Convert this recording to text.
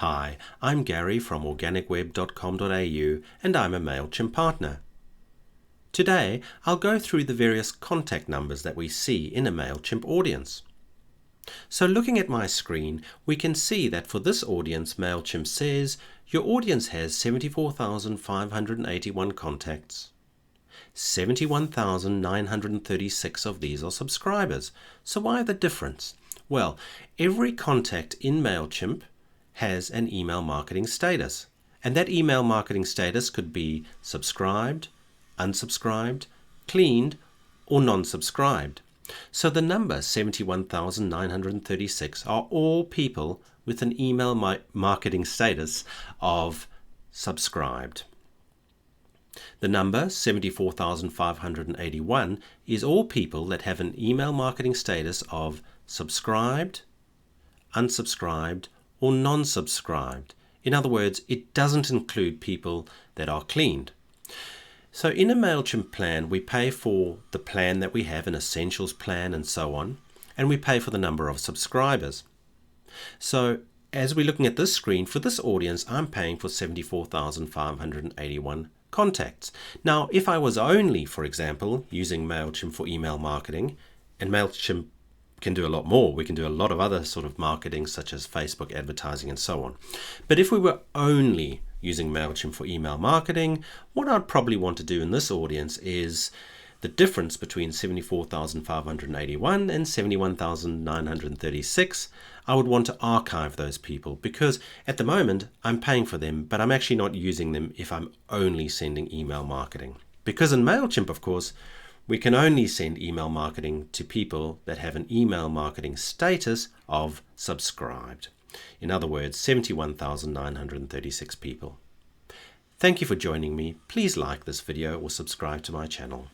Hi, I'm Gary from organicweb.com.au and I'm a Mailchimp partner. Today, I'll go through the various contact numbers that we see in a Mailchimp audience. So looking at my screen, we can see that for this audience, Mailchimp says your audience has 74,581 contacts. 71,936 of these are subscribers. So why the difference? Well, every contact in Mailchimp has an email marketing status, and that email marketing status could be subscribed, unsubscribed, cleaned, or non-subscribed. So the number 71,936 are all people with an email marketing status of subscribed. The number 74,581 is all people that have an email marketing status of subscribed, unsubscribed, or non-subscribed. In other words, it doesn't include people that are cleaned. So in a Mailchimp plan, we pay for the plan that we have, an essentials plan and so on, and we pay for the number of subscribers. So as we're looking at this screen, for this audience, I'm paying for 74,581 contacts. Now, if I was only, for example, using Mailchimp for email marketing, and Mailchimp can do a lot more. We can do a lot of other sort of marketing such as Facebook advertising and so on. But if we were only using Mailchimp for email marketing, what I'd probably want to do in this audience is the difference between 74,581 and 71,936. I would want to archive those people because at the moment I'm paying for them, but I'm actually not using them if I'm only sending email marketing. Because in Mailchimp, of course, we can only send email marketing to people that have an email marketing status of subscribed. In other words, 71,936 people. Thank you for joining me. Please like this video or subscribe to my channel.